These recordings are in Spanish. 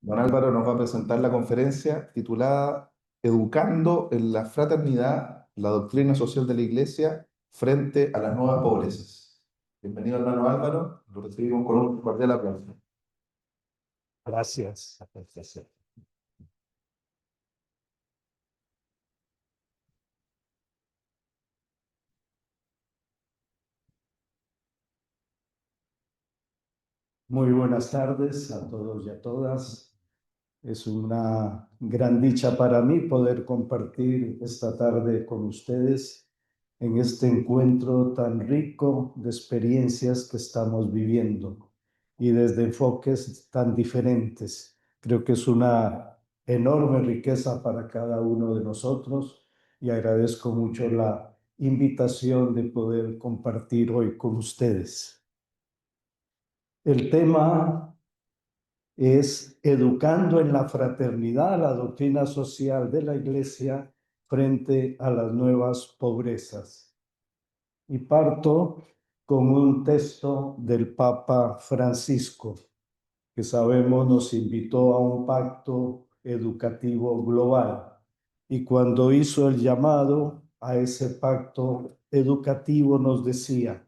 Don Álvaro nos va a presentar la conferencia titulada Educando en la fraternidad, la doctrina social de la Iglesia frente a las nuevas pobrezas. Bienvenido, hermano Álvaro. Lo recibimos con un cordial aplauso. Gracias. Muy buenas tardes a todos y a todas. Es una gran dicha para mí poder compartir esta tarde con ustedes en este encuentro tan rico de experiencias que estamos viviendo y desde enfoques tan diferentes. Creo que es una enorme riqueza para cada uno de nosotros y agradezco mucho la invitación de poder compartir hoy con ustedes. El tema es educando en la fraternidad, la doctrina social de la Iglesia frente a las nuevas pobrezas. Y parto con un texto del Papa Francisco, que sabemos nos invitó a un pacto educativo global. Y cuando hizo el llamado a ese pacto educativo nos decía: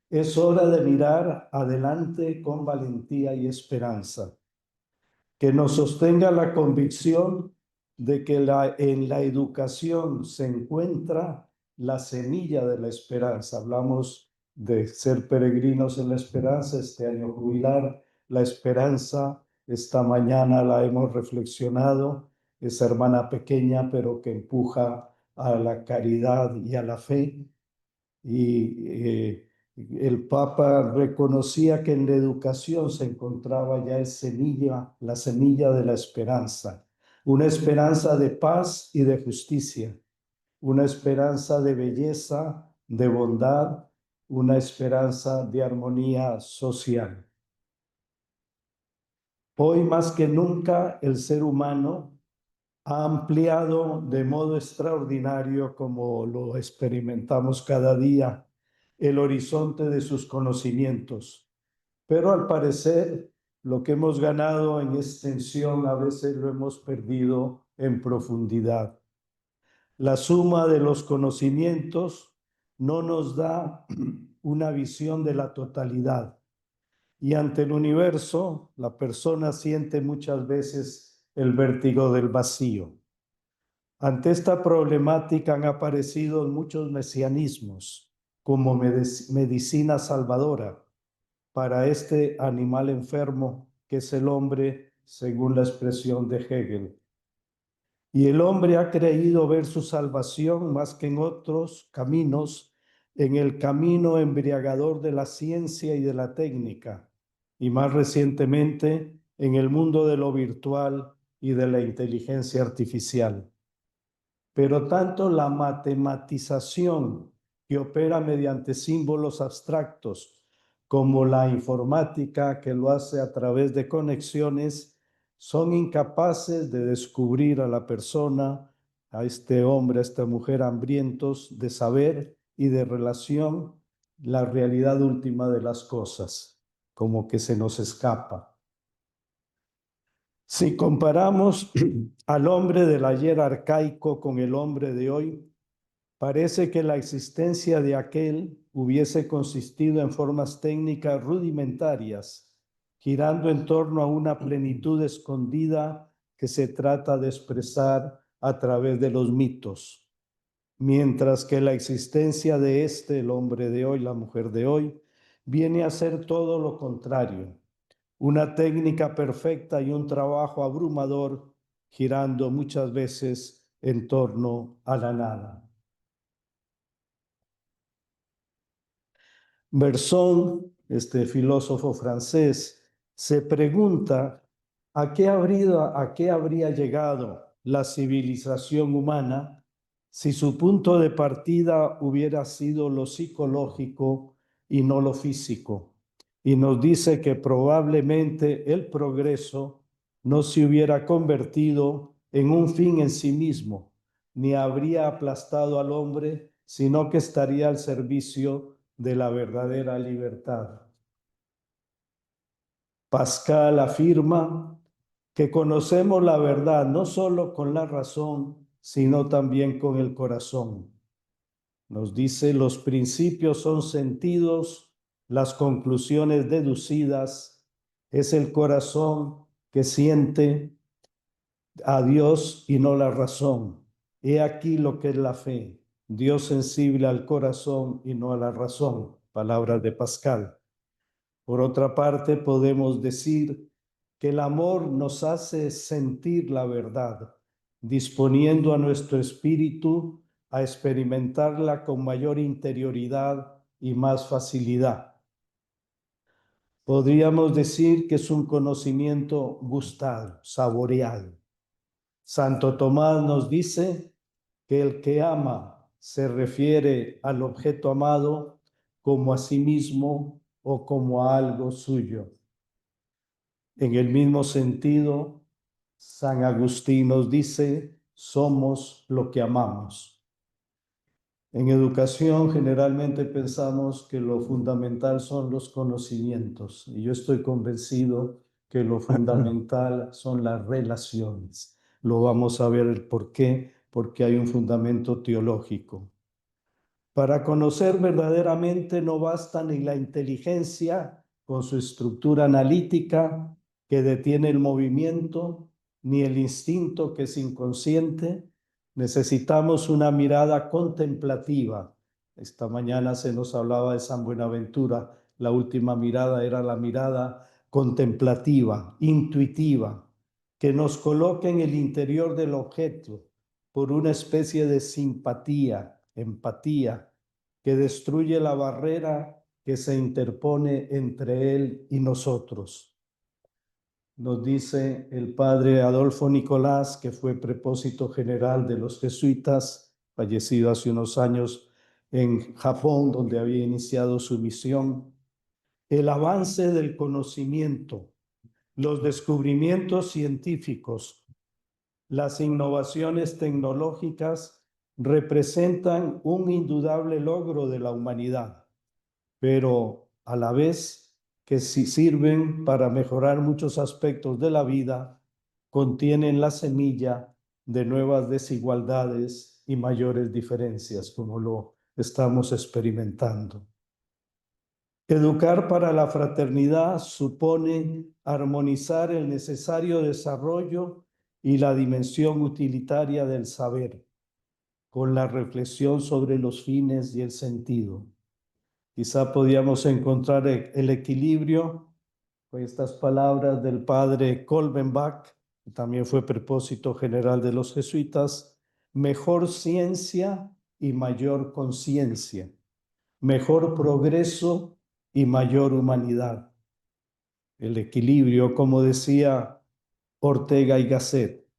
es hora de mirar adelante con valentía y esperanza, que nos sostenga la convicción de que en la educación se encuentra la semilla de la esperanza. Hablamos de ser peregrinos en la esperanza, este año jubilar, la esperanza, esta mañana la hemos reflexionado, esa hermana pequeña pero que empuja a la caridad y a la fe. Y el Papa reconocía que en la educación se encontraba ya la semilla de la esperanza, una esperanza de paz y de justicia, una esperanza de belleza, de bondad, una esperanza de armonía social. Hoy más que nunca el ser humano ha ampliado de modo extraordinario, como lo experimentamos cada día, el horizonte de sus conocimientos. Pero al parecer, lo que hemos ganado en extensión a veces lo hemos perdido en profundidad. La suma de los conocimientos no nos da una visión de la totalidad. Y ante el universo, la persona siente muchas veces el vértigo del vacío. Ante esta problemática han aparecido muchos mesianismos como medicina salvadora para este animal enfermo que es el hombre, según la expresión de Hegel. Y el hombre ha creído ver su salvación más que en otros caminos, en el camino embriagador de la ciencia y de la técnica, y más recientemente en el mundo de lo virtual y de la inteligencia artificial. Pero tanto la matematización, que opera mediante símbolos abstractos, como la informática, que lo hace a través de conexiones, son incapaces de descubrir a la persona, a este hombre, a esta mujer hambrientos de saber y de relación, la realidad última de las cosas, como que se nos escapa. Si comparamos al hombre del ayer arcaico con el hombre de hoy, parece que la existencia de aquel hubiese consistido en formas técnicas rudimentarias, girando en torno a una plenitud escondida que se trata de expresar a través de los mitos, mientras que la existencia de el hombre de hoy, la mujer de hoy, viene a ser todo lo contrario, una técnica perfecta y un trabajo abrumador, girando muchas veces en torno a la nada. Bergson, este filósofo francés, se pregunta a qué habría llegado la civilización humana si su punto de partida hubiera sido lo psicológico y no lo físico. Y nos dice que probablemente el progreso no se hubiera convertido en un fin en sí mismo, ni habría aplastado al hombre, sino que estaría al servicio de la verdadera libertad. Pascal afirma que conocemos la verdad no solo con la razón, sino también con el corazón. Nos dice, los principios son sentidos, las conclusiones deducidas, es el corazón que siente a Dios y no la razón. He aquí lo que es la fe, Dios sensible al corazón y no a la razón. Palabras de Pascal. Por otra parte, podemos decir que el amor nos hace sentir la verdad, disponiendo a nuestro espíritu a experimentarla con mayor interioridad y más facilidad. Podríamos decir que es un conocimiento gustado, saboreado. Santo Tomás nos dice que el que ama se refiere al objeto amado como a sí mismo o como a algo suyo. En el mismo sentido, San Agustín nos dice, somos lo que amamos. En educación generalmente pensamos que lo fundamental son los conocimientos y yo estoy convencido que lo fundamental son las relaciones. Lo vamos a ver el por qué, porque hay un fundamento teológico. Para conocer verdaderamente no basta ni la inteligencia con su estructura analítica que detiene el movimiento, ni el instinto que es inconsciente. Necesitamos una mirada contemplativa. Esta mañana se nos hablaba de San Buenaventura. La última mirada era la mirada contemplativa, intuitiva, que nos coloque en el interior del objeto por una especie de simpatía, empatía, que destruye la barrera que se interpone entre él y nosotros. Nos dice el padre Adolfo Nicolás, que fue prepósito general de los jesuitas, fallecido hace unos años en Japón, donde había iniciado su misión, el avance del conocimiento, los descubrimientos científicos, las innovaciones tecnológicas representan un indudable logro de la humanidad, pero a la vez que si sirven para mejorar muchos aspectos de la vida, contienen la semilla de nuevas desigualdades y mayores diferencias, como lo estamos experimentando. Educar para la fraternidad supone armonizar el necesario desarrollo y la dimensión utilitaria del saber, con la reflexión sobre los fines y el sentido. Quizá podíamos encontrar el equilibrio con estas palabras del padre Kolbenbach, que también fue prepósito general de los jesuitas: mejor ciencia y mayor conciencia, mejor progreso y mayor humanidad. El equilibrio, como decía Ortega y Gasset,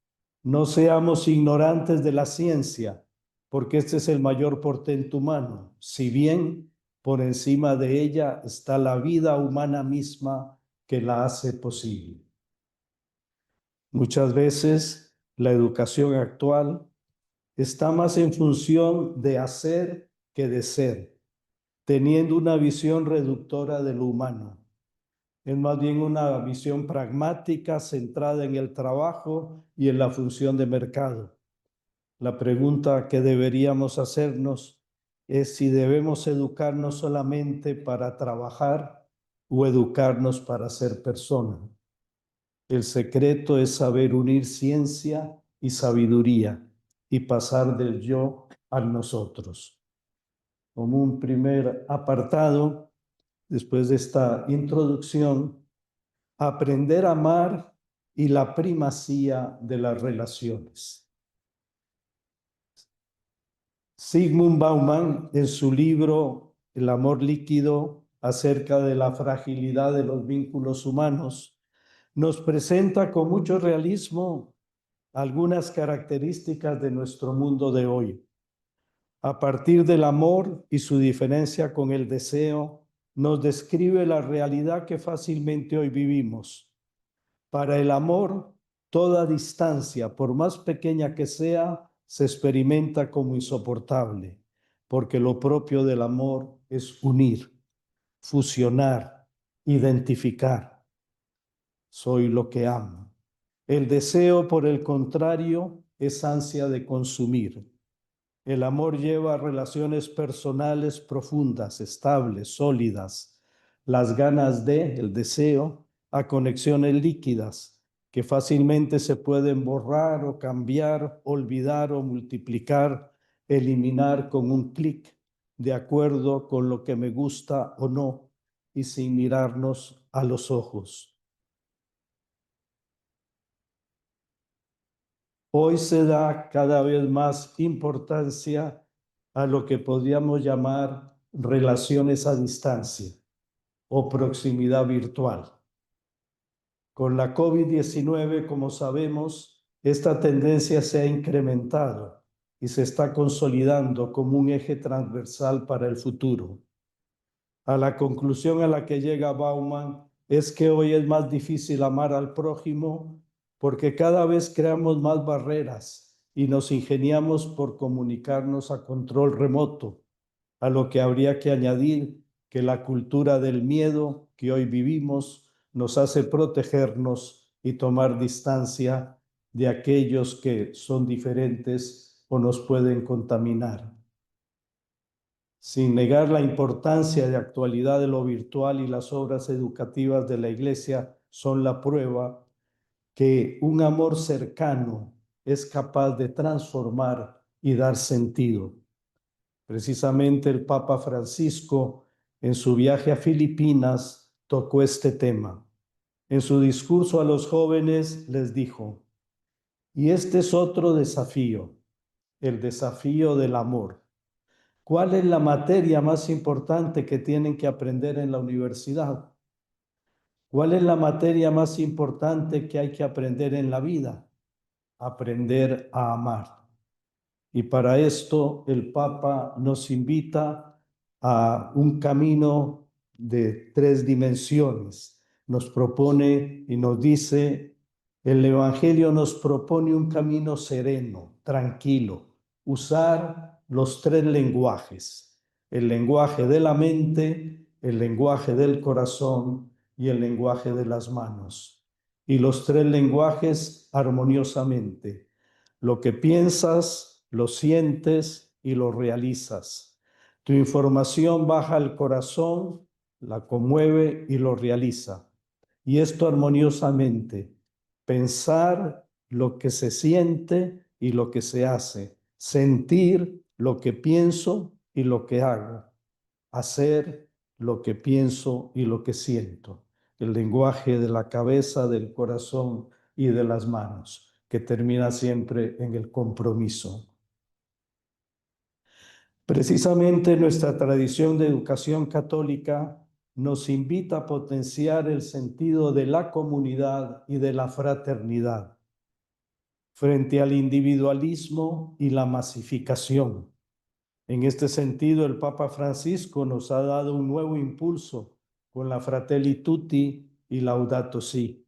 no seamos ignorantes de la ciencia, porque este es el mayor portento humano, si bien por encima de ella está la vida humana misma que la hace posible. Muchas veces la educación actual está más en función de hacer que de ser, teniendo una visión reductora de lo humano. Es más bien una visión pragmática centrada en el trabajo y en la función de mercado. La pregunta que deberíamos hacernos es si debemos educarnos solamente para trabajar o educarnos para ser persona. El secreto es saber unir ciencia y sabiduría y pasar del yo al nosotros. Como un primer apartado, después de esta introducción, aprender a amar y la primacía de las relaciones. Zygmunt Bauman, en su libro El amor líquido, acerca de la fragilidad de los vínculos humanos, nos presenta con mucho realismo algunas características de nuestro mundo de hoy. A partir del amor y su diferencia con el deseo, nos describe la realidad que fácilmente hoy vivimos. Para el amor, toda distancia, por más pequeña que sea, se experimenta como insoportable, porque lo propio del amor es unir, fusionar, identificar. Soy lo que amo. El deseo, por el contrario, es ansia de consumir. El amor lleva a relaciones personales profundas, estables, sólidas. Las ganas de, el deseo, a conexiones líquidas que fácilmente se pueden borrar o cambiar, olvidar o multiplicar, eliminar con un clic, de acuerdo con lo que me gusta o no, y sin mirarnos a los ojos. Hoy se da cada vez más importancia a lo que podríamos llamar relaciones a distancia o proximidad virtual. Con la COVID-19, como sabemos, esta tendencia se ha incrementado y se está consolidando como un eje transversal para el futuro. A la conclusión a la que llega Bauman es que hoy es más difícil amar al prójimo porque cada vez creamos más barreras y nos ingeniamos por comunicarnos a control remoto, a lo que habría que añadir que la cultura del miedo que hoy vivimos nos hace protegernos y tomar distancia de aquellos que son diferentes o nos pueden contaminar. Sin negar la importancia de actualidad de lo virtual, y las obras educativas de la Iglesia son la prueba que un amor cercano es capaz de transformar y dar sentido. Precisamente el Papa Francisco, en su viaje a Filipinas, tocó este tema. En su discurso a los jóvenes les dijo: y este es otro desafío, el desafío del amor. ¿Cuál es la materia más importante que tienen que aprender en la universidad? ¿Cuál es la materia más importante que hay que aprender en la vida? Aprender a amar. Y para esto el Papa nos invita a un camino de 3 dimensiones. Nos propone y nos dice, el Evangelio nos propone un camino sereno, tranquilo, usar los 3 lenguajes: el lenguaje de la mente, el lenguaje del corazón y el lenguaje de las manos. Y los 3 lenguajes armoniosamente. Lo que piensas, lo sientes y lo realizas. Tu información baja al corazón, la conmueve y lo realiza. Y esto armoniosamente. Pensar lo que se siente y lo que se hace. Sentir lo que pienso y lo que hago. Hacer lo que pienso y lo que siento. El lenguaje de la cabeza, del corazón y de las manos, que termina siempre en el compromiso. Precisamente nuestra tradición de educación católica nos invita a potenciar el sentido de la comunidad y de la fraternidad frente al individualismo y la masificación. En este sentido, el Papa Francisco nos ha dado un nuevo impulso con la Fratelli Tutti y Laudato Si.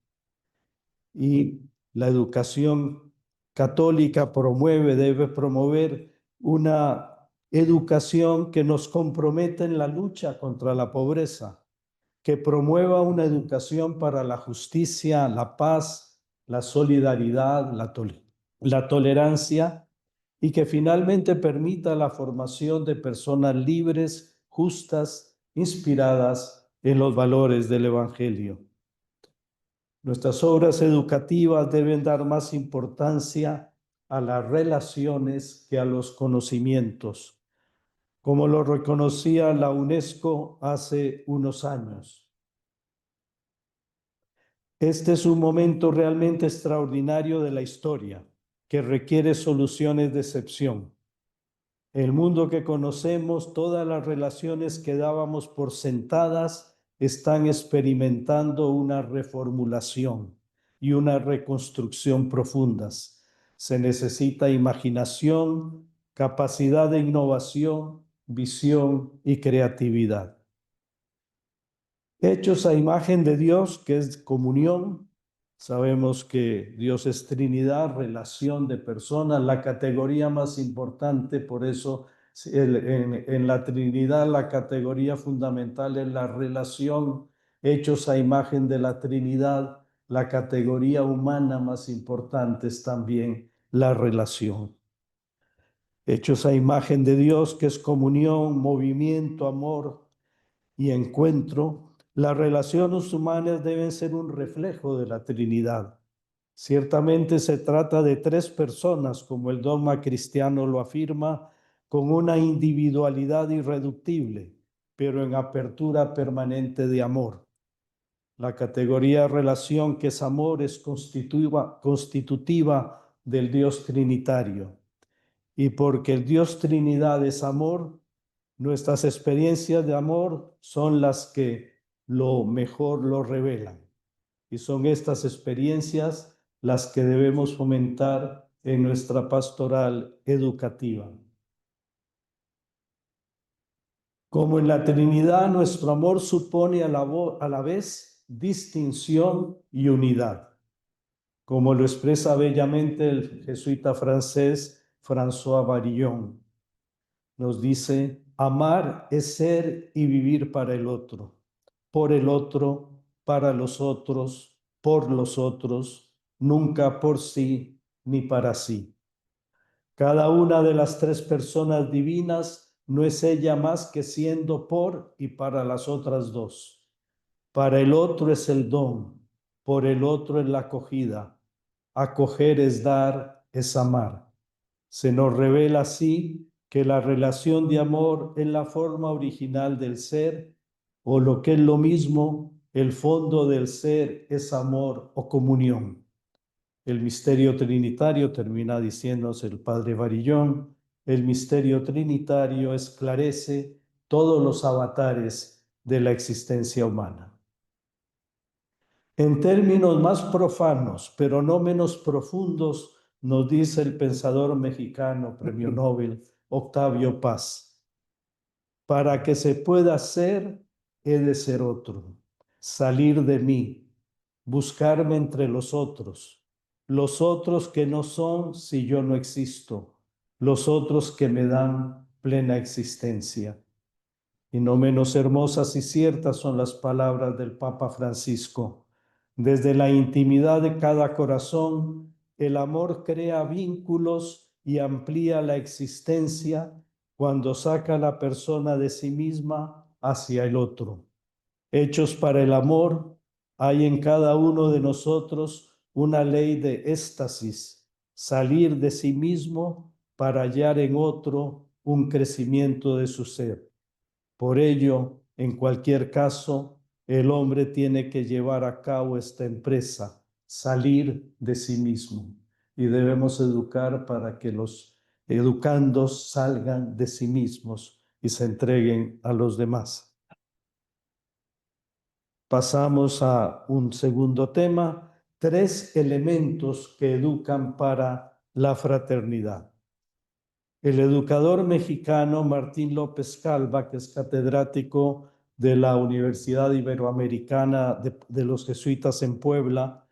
Y la educación católica debe promover una educación que nos comprometa en la lucha contra la pobreza, que promueva una educación para la justicia, la paz, la solidaridad, la tolerancia, y que finalmente permita la formación de personas libres, justas, inspiradas en los valores del Evangelio. Nuestras obras educativas deben dar más importancia a las relaciones que a los conocimientos, como lo reconocía la UNESCO hace unos años. Este es un momento realmente extraordinario de la historia, que requiere soluciones de excepción. El mundo que conocemos, todas las relaciones que dábamos por sentadas, están experimentando una reformulación y una reconstrucción profundas. Se necesita imaginación, capacidad de innovación, visión y creatividad. Hechos a imagen de Dios, que es comunión. Sabemos que Dios es Trinidad, relación de personas, la categoría más importante. Por eso en la Trinidad la categoría fundamental es la relación, hechos a imagen de la Trinidad, la categoría humana más importante es también la relación. Hechos a imagen de Dios, que es comunión, movimiento, amor y encuentro, las relaciones humanas deben ser un reflejo de la Trinidad. Ciertamente se trata de tres personas, como el dogma cristiano lo afirma, con una individualidad irreductible, pero en apertura permanente de amor. La categoría relación, que es amor, es constitutiva del Dios trinitario. Y porque el Dios Trinidad es amor, nuestras experiencias de amor son las que lo mejor lo revelan. Y son estas experiencias las que debemos fomentar en nuestra pastoral educativa. Como en la Trinidad, nuestro amor supone a la vez distinción y unidad, como lo expresa bellamente el jesuita francés François Barillon. Nos dice: amar es ser y vivir para el otro, por el otro, para los otros, por los otros, nunca por sí ni para sí. Cada una de las tres personas divinas no es ella más que siendo por y para las otras dos. Para el otro es el don, por el otro es la acogida. Acoger es dar, es amar. Se nos revela así que la relación de amor es la forma original del ser, o lo que es lo mismo, el fondo del ser es amor o comunión. El misterio trinitario, termina diciéndonos el padre Barillón, el misterio trinitario esclarece todos los avatares de la existencia humana. En términos más profanos, pero no menos profundos, nos dice el pensador mexicano, premio Nobel, Octavio Paz: para que se pueda ser, he de ser otro, salir de mí, buscarme entre los otros que no son si yo no existo, los otros que me dan plena existencia. Y no menos hermosas y ciertas son las palabras del Papa Francisco: desde la intimidad de cada corazón, el amor crea vínculos y amplía la existencia cuando saca a la persona de sí misma hacia el otro. Hechos para el amor, hay en cada uno de nosotros una ley de éxtasis, salir de sí mismo para hallar en otro un crecimiento de su ser. Por ello, en cualquier caso, el hombre tiene que llevar a cabo esta empresa, salir de sí mismo. Y debemos educar para que los educandos salgan de sí mismos y se entreguen a los demás. Pasamos a un segundo tema: tres elementos que educan para la fraternidad. El educador mexicano Martín López Calva, que es catedrático de la Universidad Iberoamericana de los Jesuitas en Puebla,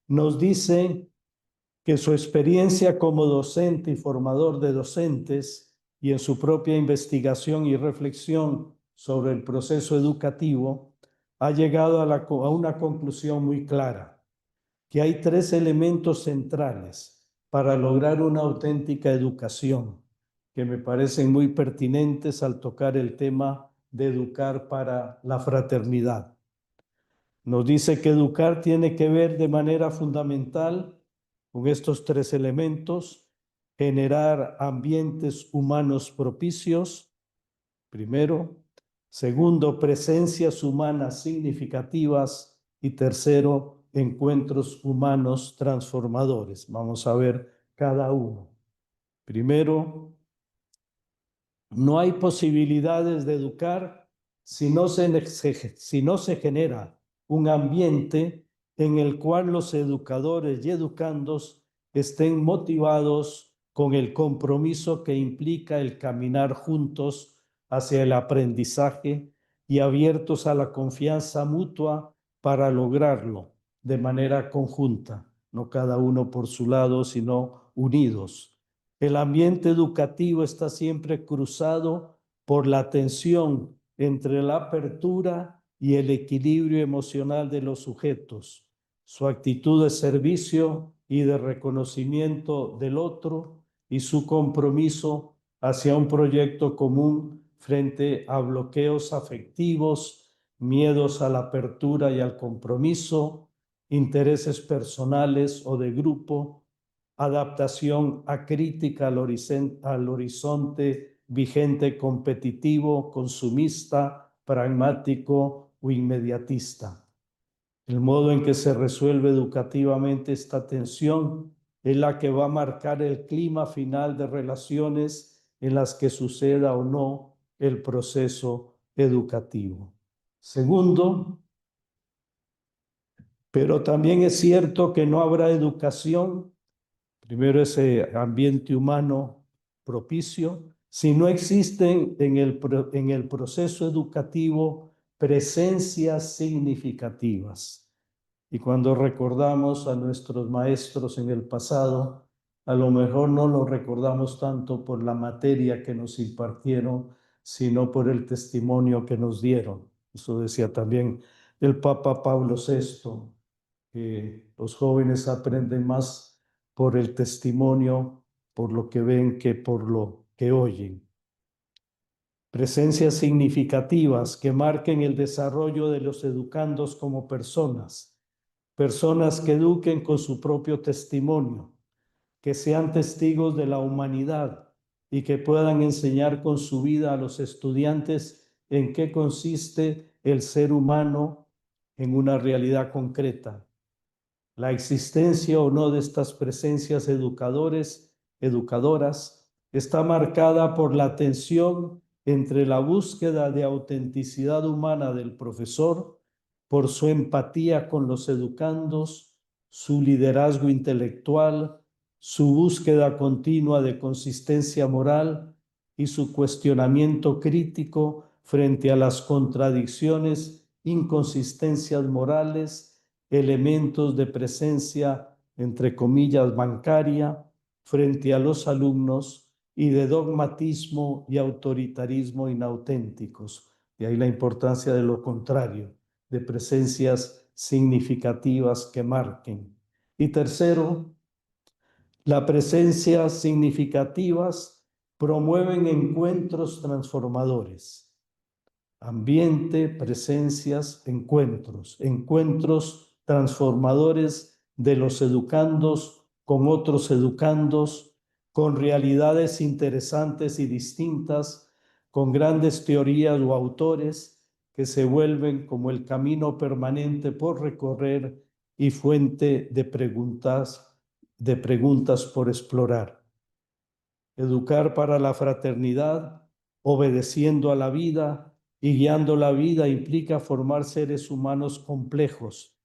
nos dice que su experiencia como docente y formador de docentes, y en su propia investigación y reflexión sobre el proceso educativo, ha llegado a una conclusión muy clara: que hay tres elementos centrales para lograr una auténtica educación, que me parecen muy pertinentes al tocar el tema de educar para la fraternidad. Nos dice que educar tiene que ver de manera fundamental con estos tres elementos: generar ambientes humanos propicios, primero; segundo, presencias humanas significativas; y tercero, encuentros humanos transformadores. Vamos a ver cada uno. Primero, no hay posibilidades de educar si no se genera un ambiente en el cual los educadores y educandos estén motivados con el compromiso que implica el caminar juntos hacia el aprendizaje y abiertos a la confianza mutua para lograrlo de manera conjunta, no cada uno por su lado, sino unidos. El ambiente educativo está siempre cruzado por la tensión entre la apertura y el equilibrio emocional de los sujetos, su actitud de servicio y de reconocimiento del otro y su compromiso hacia un proyecto común frente a bloqueos afectivos, miedos a la apertura y al compromiso, intereses personales o de grupo, adaptación acrítica al horizonte vigente competitivo, consumista, pragmático o inmediatista. El modo en que se resuelve educativamente esta tensión es la que va a marcar el clima final de relaciones en las que suceda o no el proceso educativo. Segundo, pero también es cierto que no habrá educación, primero ese ambiente humano propicio, si no existen en el proceso educativo presencias significativas. Y cuando recordamos a nuestros maestros en el pasado, a lo mejor no los recordamos tanto por la materia que nos impartieron, sino por el testimonio que nos dieron. Eso decía también el Papa Pablo VI, que los jóvenes aprenden más por el testimonio, por lo que ven, que por lo que oyen. Presencias significativas que marquen el desarrollo de los educandos como personas que eduquen con su propio testimonio, que sean testigos de la humanidad y que puedan enseñar con su vida a los estudiantes en qué consiste el ser humano en una realidad concreta. La existencia o no de estas presencias educadoras, está marcada por la tensión entre la búsqueda de autenticidad humana del profesor, por su empatía con los educandos, su liderazgo intelectual, su búsqueda continua de consistencia moral y su cuestionamiento crítico frente a las contradicciones, inconsistencias morales, elementos de presencia, entre comillas, bancaria, frente a los alumnos y de dogmatismo y autoritarismo inauténticos. De ahí la importancia de lo contrario, de presencias significativas que marquen. Y tercero, las presencias significativas promueven encuentros transformadores. Ambiente, presencias, encuentros transformadores de los educandos con otros educandos, con realidades interesantes y distintas, con grandes teorías o autores que se vuelven como el camino permanente por recorrer y fuente de preguntas por explorar. Educar para la fraternidad, obedeciendo a la vida y guiando la vida, implica formar seres humanos complejos,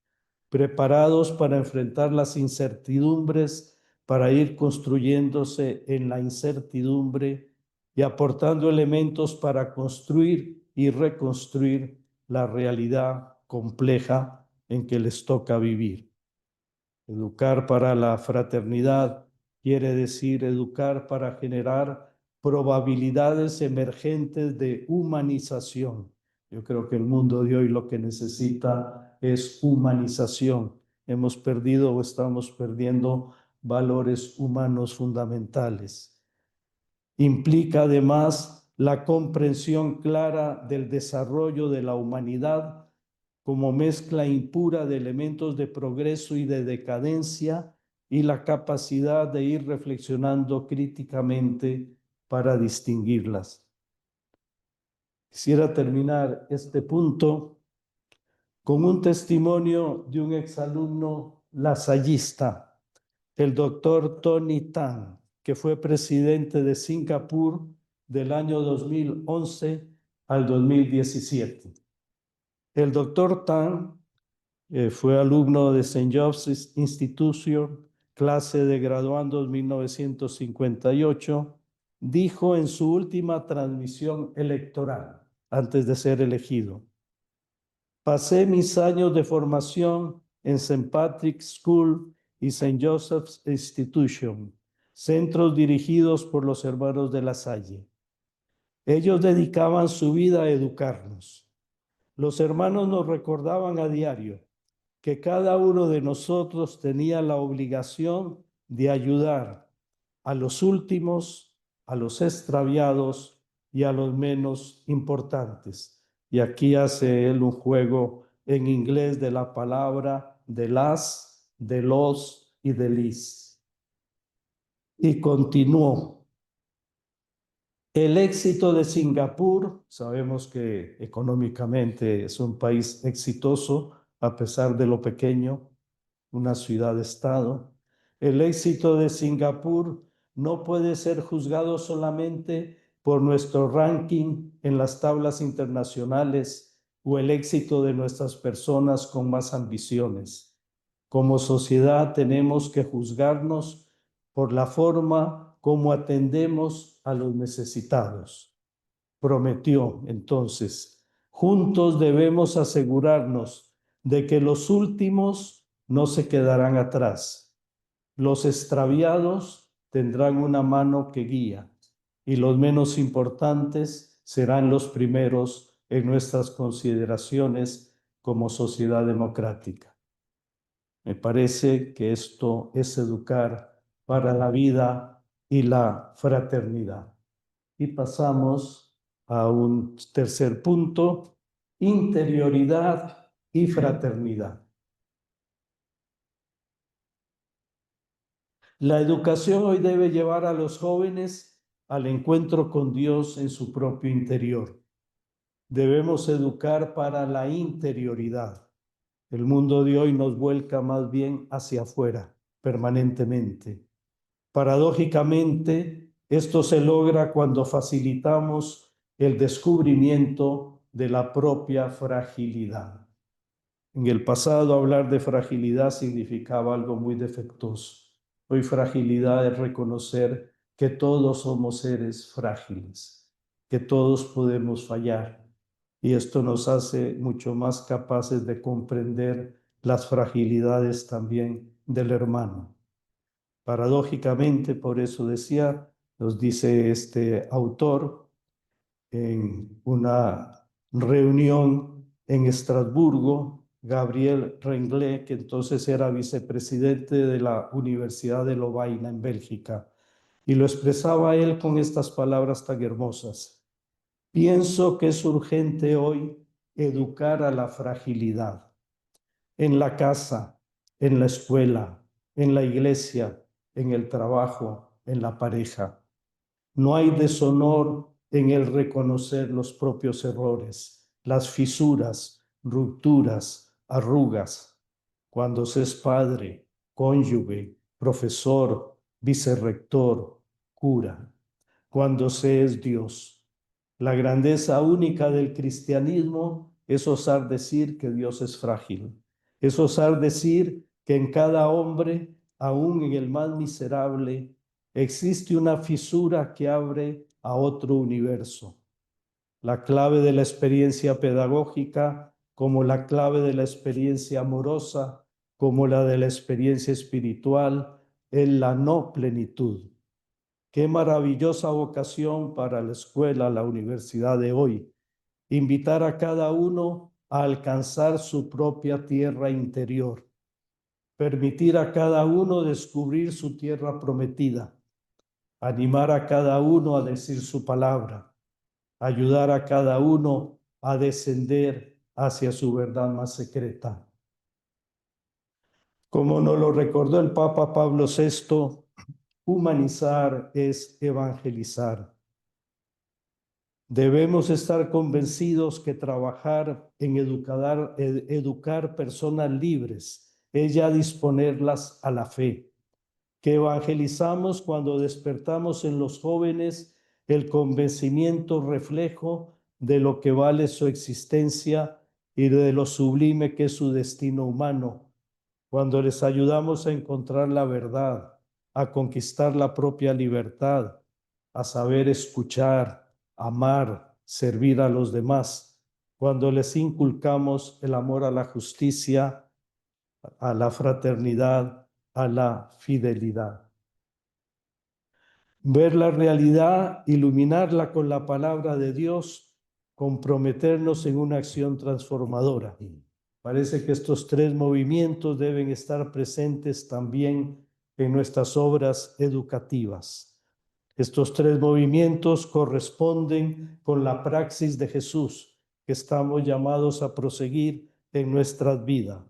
preparados para enfrentar las incertidumbres, para ir construyéndose en la incertidumbre y aportando elementos para construir y reconstruir la realidad compleja en que les toca vivir. Educar para la fraternidad quiere decir educar para generar probabilidades emergentes de humanización. Yo creo que el mundo de hoy lo que necesita es humanización. Hemos perdido o estamos perdiendo valores humanos fundamentales. Implica además la comprensión clara del desarrollo de la humanidad como mezcla impura de elementos de progreso y de decadencia y la capacidad de ir reflexionando críticamente para distinguirlas. Quisiera terminar este punto con un testimonio de un exalumno lasallista, el doctor Tony Tan, que fue presidente de Singapur del año 2011 al 2017. El doctor Tan fue alumno de St. Joseph's Institution, clase de graduandos 1958, dijo en su última transmisión electoral, antes de ser elegido: pasé mis años de formación en St. Patrick's School y St. Joseph's Institution, centros dirigidos por los hermanos de La Salle. Ellos dedicaban su vida a educarnos. Los hermanos nos recordaban a diario: que cada uno de nosotros tenía la obligación de ayudar a los últimos, a los extraviados y a los menos importantes. Y aquí hace él un juego en inglés de la palabra de las, de los y de lis. Y continuó. El éxito de Singapur, sabemos que económicamente es un país exitoso, a pesar de lo pequeño, una ciudad-estado. El éxito de Singapur no puede ser juzgado solamente por nuestro ranking en las tablas internacionales o el éxito de nuestras personas con más ambiciones. Como sociedad tenemos que juzgarnos por la forma como atendemos a los necesitados. Prometió entonces, juntos debemos asegurarnos de que los últimos no se quedarán atrás. Los extraviados tendrán una mano que guía y los menos importantes serán los primeros en nuestras consideraciones como sociedad democrática. Me parece que esto es educar para la vida y la fraternidad. Y pasamos a un tercer punto, interioridad y fraternidad. La educación hoy debe llevar a los jóvenes al encuentro con Dios en su propio interior. Debemos educar para la interioridad. El mundo de hoy nos vuelca más bien hacia afuera, permanentemente. Paradójicamente, esto se logra cuando facilitamos el descubrimiento de la propia fragilidad. En el pasado, hablar de fragilidad significaba algo muy defectuoso. Hoy fragilidad es reconocer que todos somos seres frágiles, que todos podemos fallar. Y esto nos hace mucho más capaces de comprender las fragilidades también del hermano. Paradójicamente, por eso decía, nos dice este autor, en una reunión en Estrasburgo, Gabriel Renglet, que entonces era vicepresidente de la Universidad de Lovaina en Bélgica, y lo expresaba él con estas palabras tan hermosas. Pienso que es urgente hoy educar a la fragilidad en la casa, en la escuela, en la iglesia, en el trabajo, en la pareja. No hay deshonor en el reconocer los propios errores, las fisuras, rupturas, arrugas. Cuando se es padre, cónyuge, profesor, vicerrector, cura. Cuando se es Dios. La grandeza única del cristianismo es osar decir que Dios es frágil. Es osar decir que en cada hombre, aún en el más miserable, existe una fisura que abre a otro universo. La clave de la experiencia pedagógica, como la clave de la experiencia amorosa, como la de la experiencia espiritual, es la no plenitud. Qué maravillosa vocación para la escuela, la universidad de hoy. Invitar a cada uno a alcanzar su propia tierra interior. Permitir a cada uno descubrir su tierra prometida. Animar a cada uno a decir su palabra. Ayudar a cada uno a descender hacia su verdad más secreta. Como nos lo recordó el Papa Pablo VI, humanizar es evangelizar. Debemos estar convencidos que trabajar en educar personas libres es ya disponerlas a la fe, que evangelizamos cuando despertamos en los jóvenes el convencimiento reflejo de lo que vale su existencia y de lo sublime que es su destino humano, cuando les ayudamos a encontrar la verdad, a conquistar la propia libertad, a saber escuchar, amar, servir a los demás, cuando les inculcamos el amor a la justicia, a la fraternidad, a la fidelidad. Ver la realidad, iluminarla con la palabra de Dios, comprometernos en una acción transformadora. Parece que estos tres movimientos deben estar presentes también en nuestras obras educativas. Estos tres movimientos corresponden con la praxis de Jesús que estamos llamados a proseguir en nuestras vidas.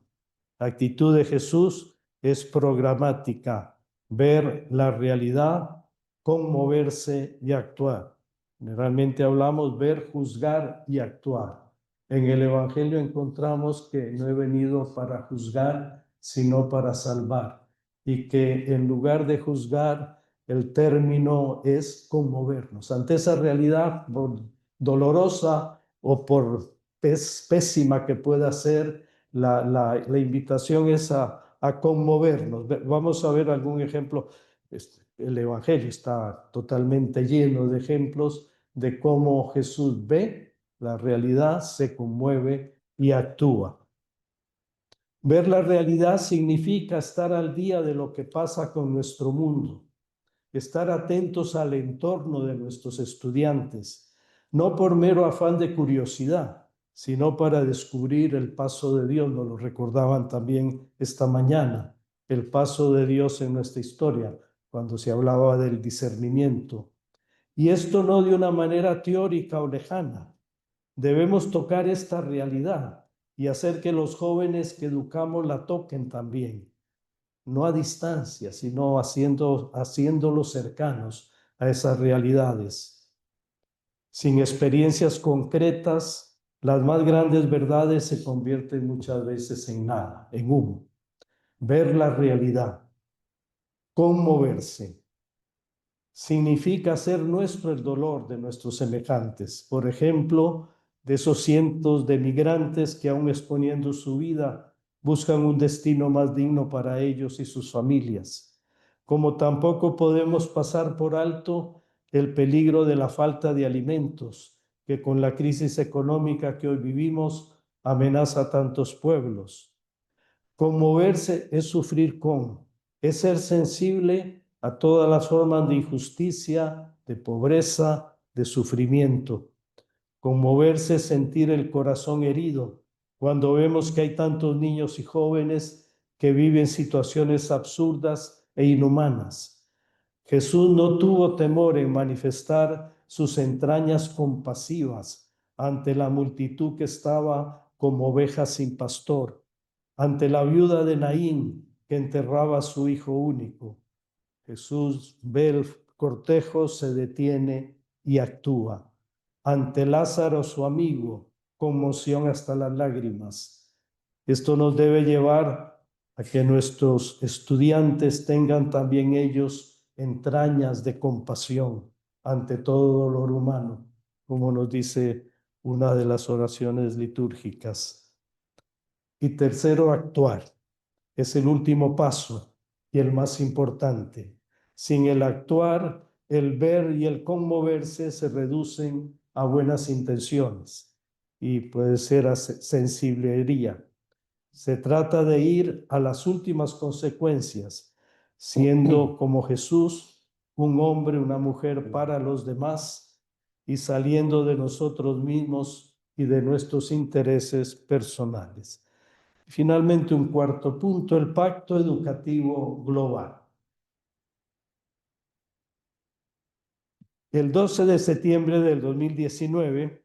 La actitud de Jesús es programática, ver la realidad, conmoverse y actuar. Generalmente hablamos ver, juzgar y actuar. En el Evangelio encontramos que no he venido para juzgar, sino para salvar. Y que en lugar de juzgar, el término es conmovernos. Ante esa realidad, por dolorosa o por pésima que pueda ser, la invitación es a conmovernos. Vamos a ver algún ejemplo. El Evangelio está totalmente lleno de ejemplos de cómo Jesús ve la realidad, se conmueve y actúa. Ver la realidad significa estar al día de lo que pasa con nuestro mundo, estar atentos al entorno de nuestros estudiantes, no por mero afán de curiosidad, sino para descubrir el paso de Dios. Nos lo recordaban también esta mañana, el paso de Dios en nuestra historia, cuando se hablaba del discernimiento. Y esto no de una manera teórica o lejana. Debemos tocar esta realidad y hacer que los jóvenes que educamos la toquen también, no a distancia, sino haciéndolos cercanos a esas realidades. Sin experiencias concretas, las más grandes verdades se convierten muchas veces en nada, en humo. Ver la realidad, conmoverse, significa hacer nuestro el dolor de nuestros semejantes. Por ejemplo, de esos cientos de migrantes que aún exponiendo su vida buscan un destino más digno para ellos y sus familias. Como tampoco podemos pasar por alto el peligro de la falta de alimentos, que con la crisis económica que hoy vivimos amenaza a tantos pueblos. Conmoverse es sufrir con, es ser sensible a todas las formas de injusticia, de pobreza, de sufrimiento. Conmoverse es sentir el corazón herido cuando vemos que hay tantos niños y jóvenes que viven situaciones absurdas e inhumanas. Jesús no tuvo temor en manifestar sus entrañas compasivas ante la multitud que estaba como ovejas sin pastor, ante la viuda de Naín que enterraba a su hijo único. Jesús ve el cortejo, se detiene y actúa. Ante Lázaro, su amigo, conmoción hasta las lágrimas. Esto nos debe llevar a que nuestros estudiantes tengan también ellos entrañas de compasión ante todo dolor humano, como nos dice una de las oraciones litúrgicas. Y tercero, actuar. Es el último paso y el más importante. Sin el actuar, el ver y el conmoverse se reducen a buenas intenciones y puede ser a sensiblería. Se trata de ir a las últimas consecuencias, siendo como Jesús, un hombre, una mujer para los demás y saliendo de nosotros mismos y de nuestros intereses personales. Finalmente, un cuarto punto, el Pacto Educativo Global. El 12 de septiembre del 2019,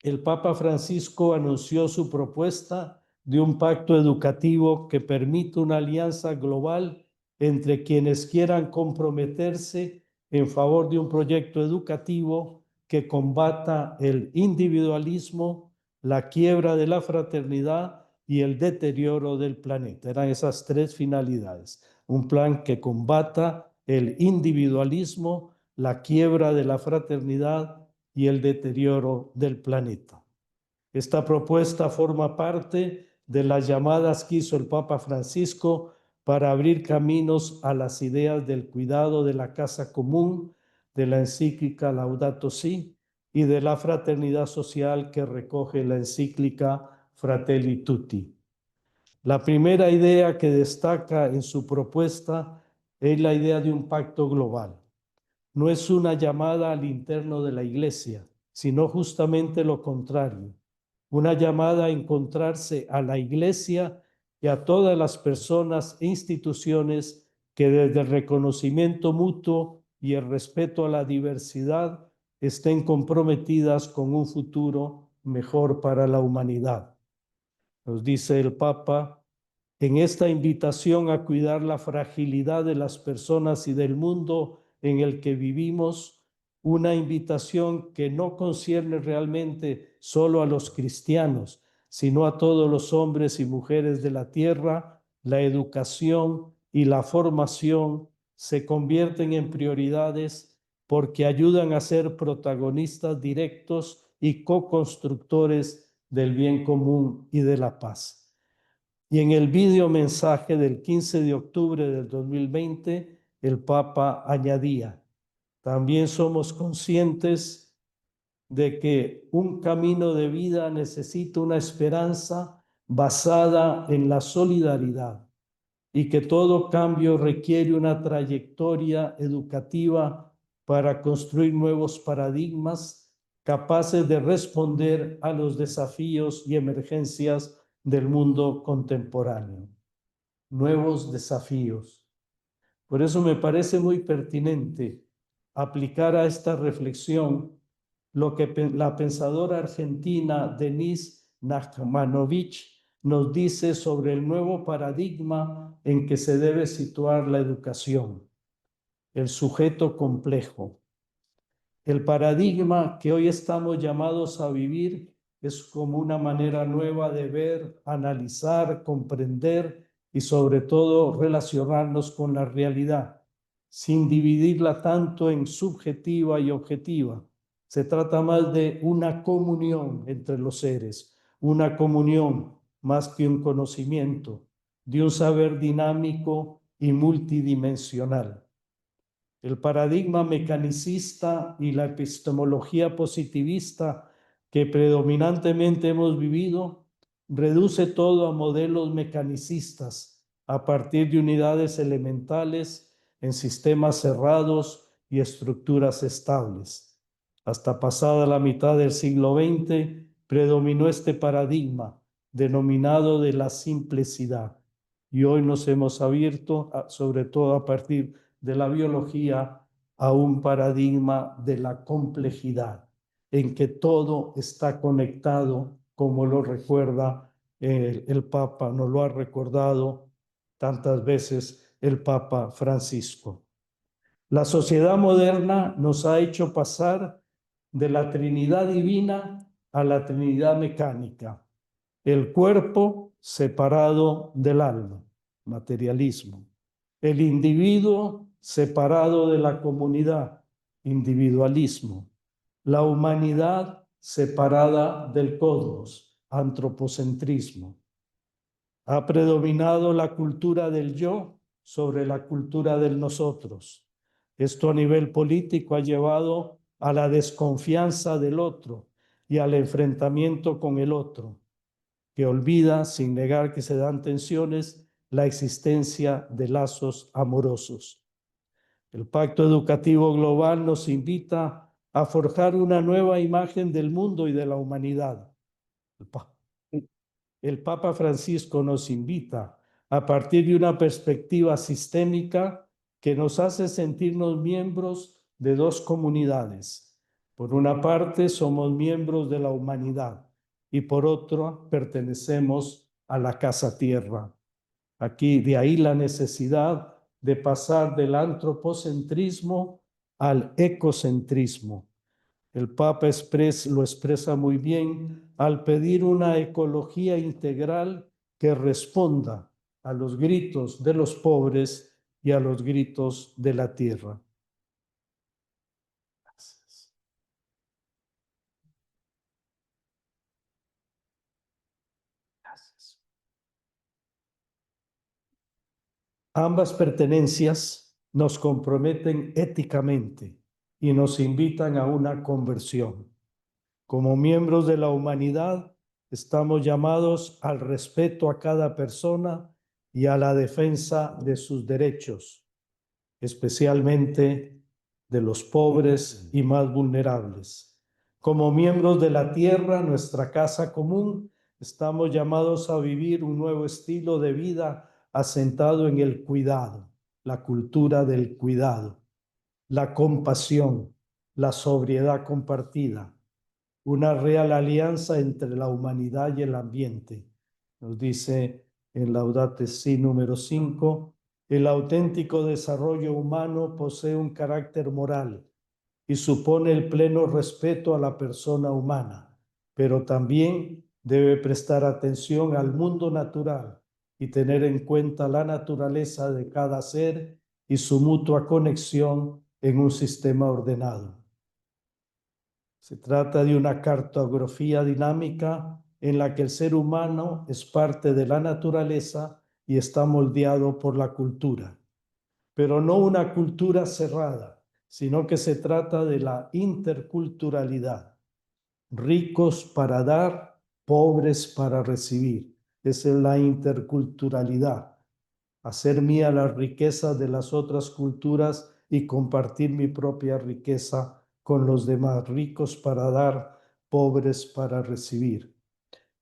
el Papa Francisco anunció su propuesta de un pacto educativo que permite una alianza global entre quienes quieran comprometerse en favor de un proyecto educativo que combata el individualismo, la quiebra de la fraternidad y el deterioro del planeta. Eran esas tres finalidades. Un plan que combata el individualismo, la quiebra de la fraternidad y el deterioro del planeta. Esta propuesta forma parte de las llamadas que hizo el Papa Francisco para abrir caminos a las ideas del cuidado de la casa común, de la encíclica Laudato Si y de la fraternidad social que recoge la encíclica Fratelli Tutti. La primera idea que destaca en su propuesta es la idea de un pacto global. No es una llamada al interno de la iglesia, sino justamente lo contrario. una llamada a encontrarse a la Iglesia y a todas las personas e instituciones que desde el reconocimiento mutuo y el respeto a la diversidad estén comprometidas con un futuro mejor para la humanidad. Nos dice el Papa, en esta invitación a cuidar la fragilidad de las personas y del mundo en el que vivimos, una invitación que no concierne realmente solo a los cristianos, sino a todos los hombres y mujeres de la tierra, la educación y la formación se convierten en prioridades porque ayudan a ser protagonistas directos y co-constructores del bien común y de la paz. Y en el video mensaje del 15 de octubre del 2020, el Papa añadía, también somos conscientes de que un camino de vida necesita una esperanza basada en la solidaridad y que todo cambio requiere una trayectoria educativa para construir nuevos paradigmas capaces de responder a los desafíos y emergencias del mundo contemporáneo. Nuevos desafíos. Por eso me parece muy pertinente aplicar a esta reflexión lo que la pensadora argentina Denise Nachmanovich nos dice sobre el nuevo paradigma en que se debe situar la educación, el sujeto complejo. El paradigma que hoy estamos llamados a vivir es como una manera nueva de ver, analizar, comprender y sobre todo relacionarnos con la realidad, sin dividirla tanto en subjetiva y objetiva. Se trata más de una comunión entre los seres, una comunión más que un conocimiento, de un saber dinámico y multidimensional. El paradigma mecanicista y la epistemología positivista que predominantemente hemos vivido reduce todo a modelos mecanicistas a partir de unidades elementales en sistemas cerrados y estructuras estables. Hasta pasada la mitad del siglo XX predominó este paradigma denominado de la simplicidad y hoy nos hemos abierto, sobre todo a partir de la biología, a un paradigma de la complejidad, en que todo está conectado, como lo recuerda el Papa, nos lo ha recordado tantas veces el Papa Francisco. La sociedad moderna nos ha hecho pasar de la Trinidad divina a la Trinidad mecánica, el cuerpo separado del alma, materialismo, el individuo separado de la comunidad, individualismo, la humanidad separada del cosmos, antropocentrismo. Ha predominado la cultura del yo sobre la cultura del nosotros. Esto a nivel político ha llevado a la desconfianza del otro y al enfrentamiento con el otro, que olvida, sin negar que se dan tensiones, la existencia de lazos amorosos. El Pacto Educativo Global nos invita a forjar una nueva imagen del mundo y de la humanidad. El Papa Francisco nos invita a partir de una perspectiva sistémica que nos hace sentirnos miembros de dos comunidades. Por una parte, somos miembros de la humanidad y por otra, pertenecemos a la casa tierra. Aquí, de ahí la necesidad de pasar del antropocentrismo al ecocentrismo. El Papa lo expresa muy bien al pedir una ecología integral que responda a los gritos de los pobres y a los gritos de la tierra. Gracias. Gracias. Ambas pertenencias nos comprometen éticamente y nos invitan a una conversión. Como miembros de la humanidad, estamos llamados al respeto a cada persona y a la defensa de sus derechos, especialmente de los pobres y más vulnerables. Como miembros de la tierra, nuestra casa común, estamos llamados a vivir un nuevo estilo de vida asentado en el cuidado, la cultura del cuidado, la compasión, la sobriedad compartida, una real alianza entre la humanidad y el ambiente. Nos dice en Laudate Si número 5, el auténtico desarrollo humano posee un carácter moral y supone el pleno respeto a la persona humana, pero también debe prestar atención al mundo natural y tener en cuenta la naturaleza de cada ser y su mutua conexión en un sistema ordenado. Se trata de una cartografía dinámica en la que el ser humano es parte de la naturaleza y está moldeado por la cultura, pero no una cultura cerrada, sino que se trata de la interculturalidad. Ricos para dar, pobres para recibir. Esa es la interculturalidad. Hacer mía las riquezas de las otras culturas y compartir mi propia riqueza con los demás. Ricos para dar, pobres para recibir.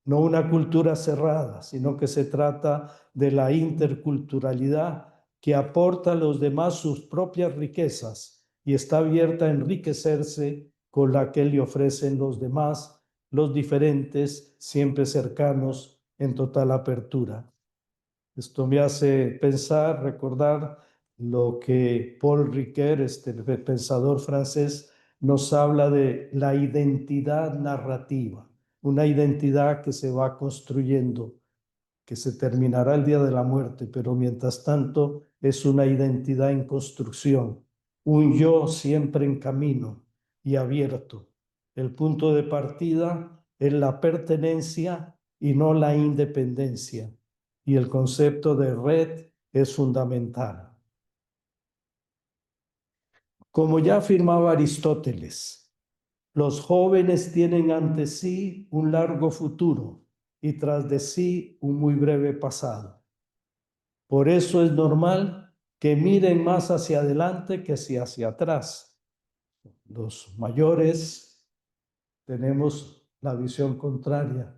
No una cultura cerrada, sino que se trata de la interculturalidad que aporta a los demás sus propias riquezas y está abierta a enriquecerse con la que le ofrecen los demás, los diferentes, siempre cercanos, en total apertura. Esto me hace pensar, recordar lo que Paul Ricoeur, este pensador francés, nos habla de la identidad narrativa, una identidad que se va construyendo, que se terminará el día de la muerte, pero mientras tanto es una identidad en construcción, un yo siempre en camino y abierto. El punto de partida es la pertenencia y no la independencia. Y el concepto de red es fundamental. Como ya afirmaba Aristóteles, los jóvenes tienen ante sí un largo futuro y tras de sí un muy breve pasado. Por eso es normal que miren más hacia adelante que hacia atrás. Los mayores tenemos la visión contraria,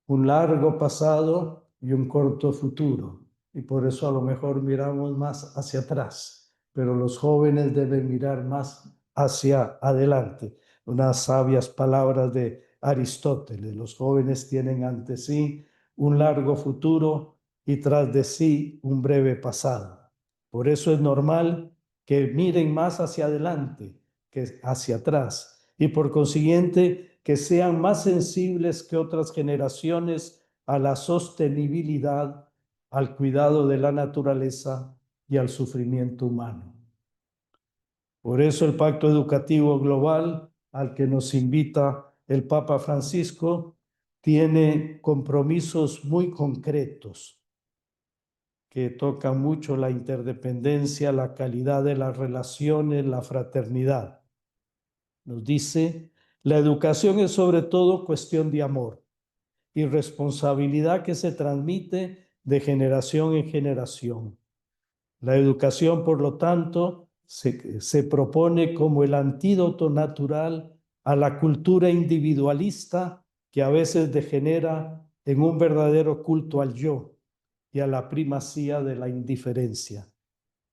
un largo pasado y un corto futuro. Y por eso a lo mejor miramos más hacia atrás, pero los jóvenes deben mirar más hacia adelante. Unas sabias palabras de Aristóteles. Los jóvenes tienen ante sí un largo futuro y tras de sí un breve pasado. Por eso es normal que miren más hacia adelante que hacia atrás y por consiguiente que sean más sensibles que otras generaciones a la sostenibilidad, al cuidado de la naturaleza y al sufrimiento humano. Por eso el Pacto Educativo Global al que nos invita el Papa Francisco tiene compromisos muy concretos que tocan mucho la interdependencia, la calidad de las relaciones, la fraternidad. Nos dice, la educación es sobre todo cuestión de amor y responsabilidad que se transmite de generación en generación. La educación, por lo tanto, se propone como el antídoto natural a la cultura individualista que a veces degenera en un verdadero culto al yo y a la primacía de la indiferencia.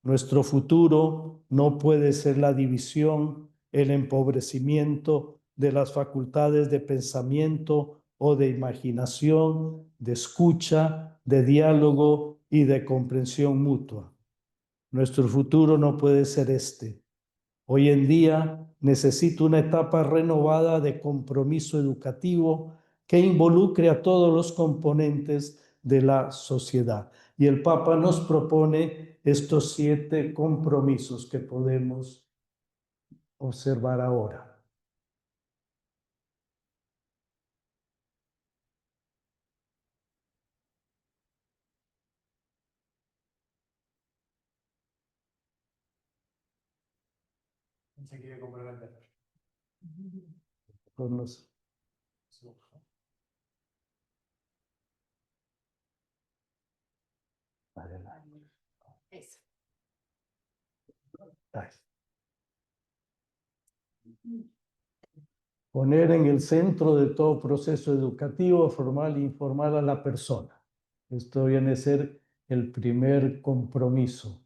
Nuestro futuro no puede ser la división, el empobrecimiento de las facultades de pensamiento o de imaginación, de escucha, de diálogo y de comprensión mutua. Nuestro futuro no puede ser este. Hoy en día necesito una etapa renovada de compromiso educativo que involucre a todos los componentes de la sociedad. Y el Papa nos propone estos 7 compromisos que podemos observar ahora. Se quiere comprometer. Eso. Poner en el centro de todo proceso educativo, formal e informal a la persona. Esto viene a ser el primer compromiso,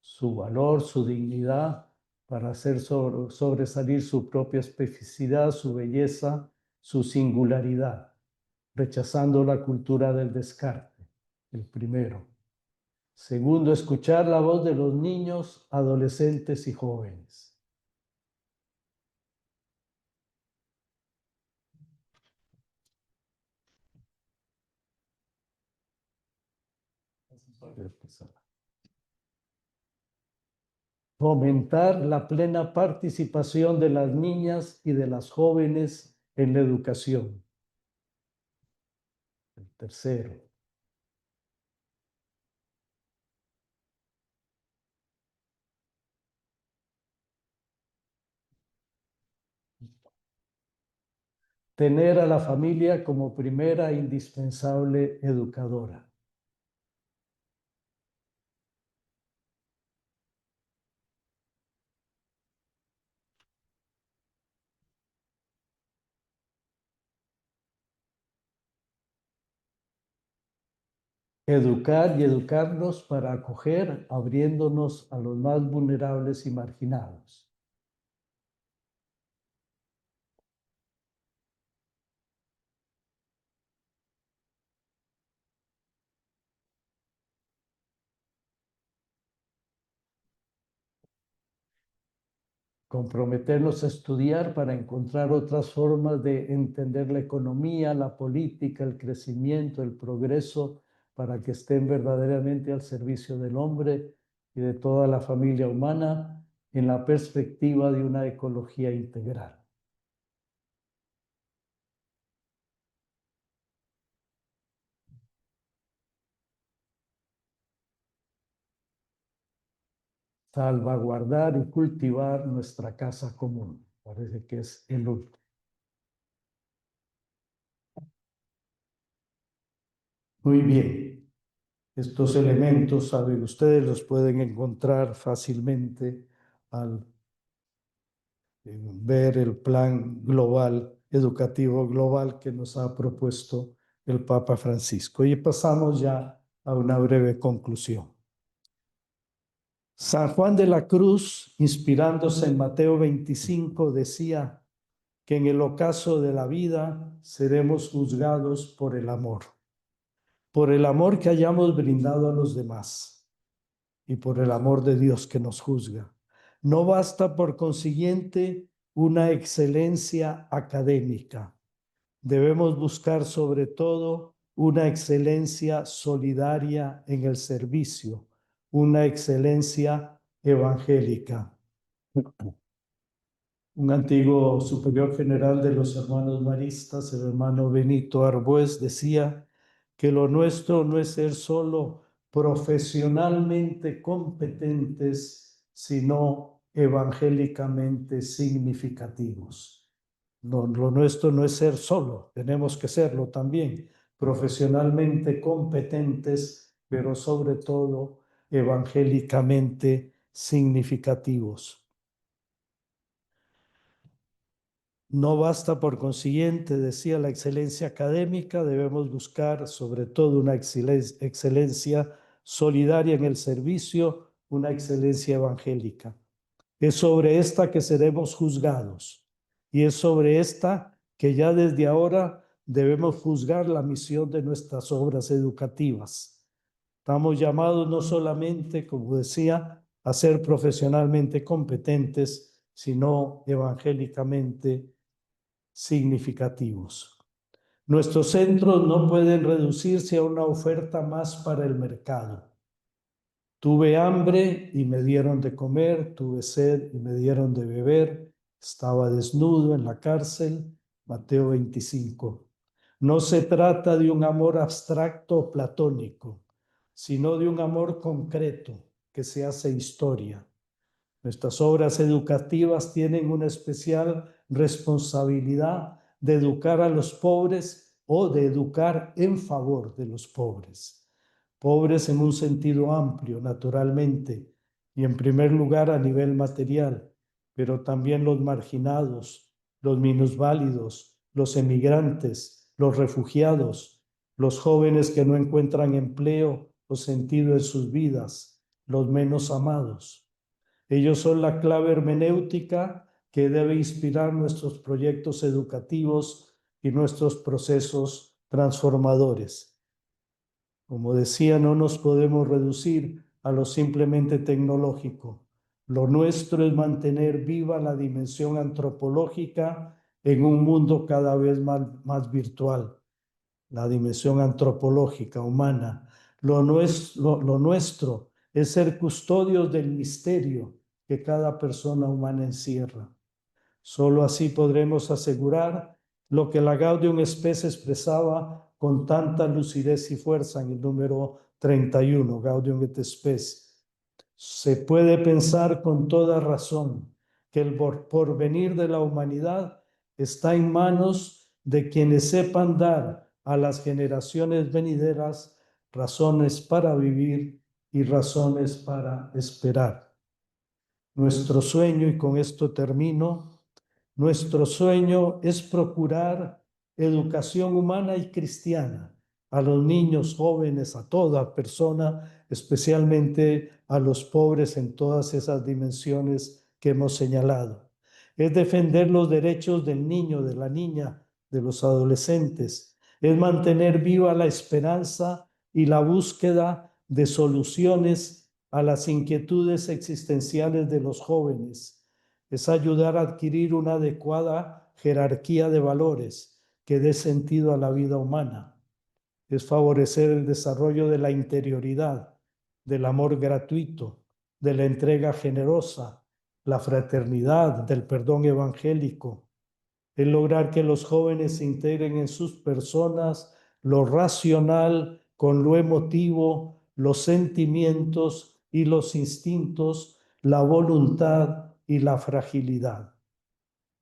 su valor, su dignidad, para hacer sobresalir su propia especificidad, su belleza, su singularidad, rechazando la cultura del descarte, el primero. Segundo, escuchar la voz de los niños, adolescentes y jóvenes. Fomentar la plena participación de las niñas y de las jóvenes en la educación. El tercero. Tener a la familia como primera e indispensable educadora. Educar y educarnos para acoger, abriéndonos a los más vulnerables y marginados. Comprometernos a estudiar para encontrar otras formas de entender la economía, la política, el crecimiento, el progreso, para que estén verdaderamente al servicio del hombre y de toda la familia humana en la perspectiva de una ecología integral. Salvaguardar y cultivar nuestra casa común. Parece que es el último. Muy bien. Estos elementos, saben ustedes, los pueden encontrar fácilmente al ver el plan global, educativo global que nos ha propuesto el Papa Francisco. Y pasamos ya a una breve conclusión. San Juan de la Cruz, inspirándose en Mateo 25, decía que en el ocaso de la vida seremos juzgados por el amor que hayamos brindado a los demás y por el amor de Dios que nos juzga. No basta, por consiguiente, una excelencia académica. Debemos buscar sobre todo una excelencia solidaria en el servicio, una excelencia evangélica. Un antiguo superior general de los hermanos maristas, el hermano Benito Arbues, decía que lo nuestro no es ser solo profesionalmente competentes, sino evangélicamente significativos. No, lo nuestro no es ser solo, tenemos que serlo también, profesionalmente competentes, pero sobre todo evangélicamente significativos. No basta, por consiguiente, decía, la excelencia académica, debemos buscar sobre todo una excelencia solidaria en el servicio, una excelencia evangélica. Es sobre esta que seremos juzgados y es sobre esta que ya desde ahora debemos juzgar la misión de nuestras obras educativas. Estamos llamados no solamente, como decía, a ser profesionalmente competentes, sino evangélicamente significativos. Nuestros centros no pueden reducirse a una oferta más para el mercado. Tuve hambre y me dieron de comer, tuve sed y me dieron de beber, estaba desnudo en la cárcel, Mateo 25. No se trata de un amor abstracto o platónico, sino de un amor concreto que se hace historia. Nuestras obras educativas tienen una especial responsabilidad de educar a los pobres o de educar en favor de los pobres. Pobres en un sentido amplio, naturalmente, y en primer lugar a nivel material, pero también los marginados, los minusválidos, los emigrantes, los refugiados, los jóvenes que no encuentran empleo o sentido en sus vidas, los menos amados. Ellos son la clave hermenéutica que debe inspirar nuestros proyectos educativos y nuestros procesos transformadores. Como decía, no nos podemos reducir a lo simplemente tecnológico. Lo nuestro es mantener viva la dimensión antropológica en un mundo cada vez más virtual. La dimensión antropológica, humana. Lo nuestro es ser custodios del misterio que cada persona humana encierra. Solo así podremos asegurar lo que la Gaudium Spes expresaba con tanta lucidez y fuerza en el número 31, Gaudium et Spes. Se puede pensar con toda razón que el porvenir de la humanidad está en manos de quienes sepan dar a las generaciones venideras razones para vivir y razones para esperar. Nuestro sueño, y con esto termino, nuestro sueño es procurar educación humana y cristiana a los niños, jóvenes, a toda persona, especialmente a los pobres en todas esas dimensiones que hemos señalado. Es defender los derechos del niño, de la niña, de los adolescentes. Es mantener viva la esperanza y la búsqueda de soluciones a las inquietudes existenciales de los jóvenes. Es ayudar a adquirir una adecuada jerarquía de valores que dé sentido a la vida humana. Es favorecer el desarrollo de la interioridad, del amor gratuito, de la entrega generosa, la fraternidad, del perdón evangélico. Es lograr que los jóvenes se integren en sus personas lo racional con lo emotivo, los sentimientos y los instintos, la voluntad y la fragilidad.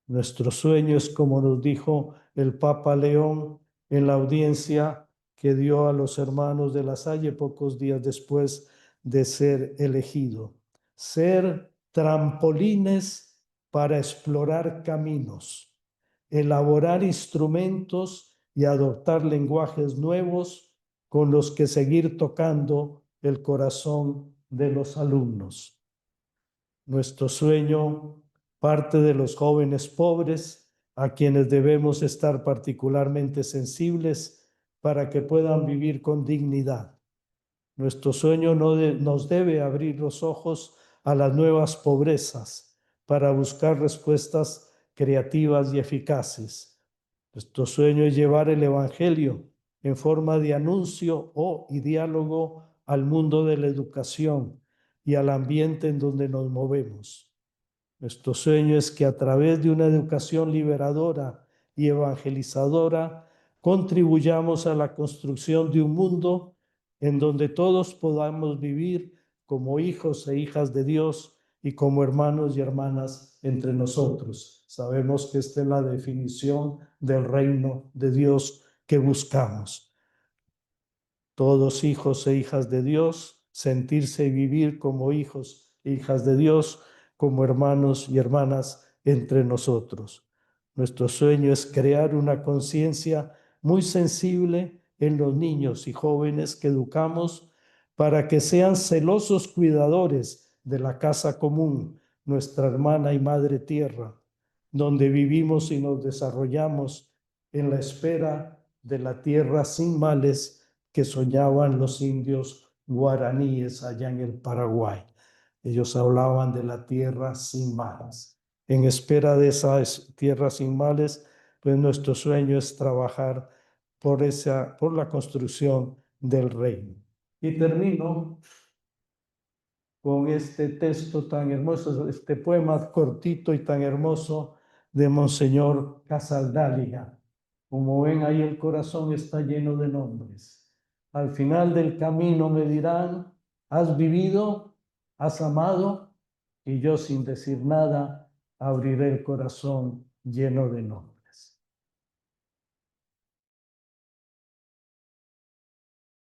Nuestro sueño es, como nos dijo el Papa León en la audiencia que dio a los hermanos de La Salle pocos días después de ser elegido, ser trampolines para explorar caminos, elaborar instrumentos y adoptar lenguajes nuevos con los que seguir tocando el corazón de los alumnos. Nuestro sueño parte de los jóvenes pobres, a quienes debemos estar particularmente sensibles para que puedan vivir con dignidad. Nuestro sueño nos debe abrir los ojos a las nuevas pobrezas para buscar respuestas creativas y eficaces. Nuestro sueño es llevar el Evangelio en forma de anuncio y diálogo al mundo de la educación y al ambiente en donde nos movemos. Nuestro sueño es que a través de una educación liberadora y evangelizadora contribuyamos a la construcción de un mundo en donde todos podamos vivir como hijos e hijas de Dios y como hermanos y hermanas entre nosotros. Sabemos que esta es la definición del reino de Dios que buscamos. Todos hijos e hijas de Dios, sentirse y vivir como hijos e hijas de Dios, como hermanos y hermanas entre nosotros. Nuestro sueño es crear una conciencia muy sensible en los niños y jóvenes que educamos para que sean celosos cuidadores de la casa común, nuestra hermana y madre tierra, donde vivimos y nos desarrollamos en la espera de la tierra sin males que soñaban los indios guaraníes allá en el Paraguay. Ellos hablaban de la tierra sin males. En espera de esa tierra sin males, pues nuestro sueño es trabajar por la construcción del reino. Y termino con este texto tan hermoso, este poema cortito y tan hermoso de Monseñor Casaldáliga. Como ven ahí, el corazón está lleno de nombres. Al final del camino me dirán, has vivido, has amado, y yo sin decir nada abriré el corazón lleno de nombres.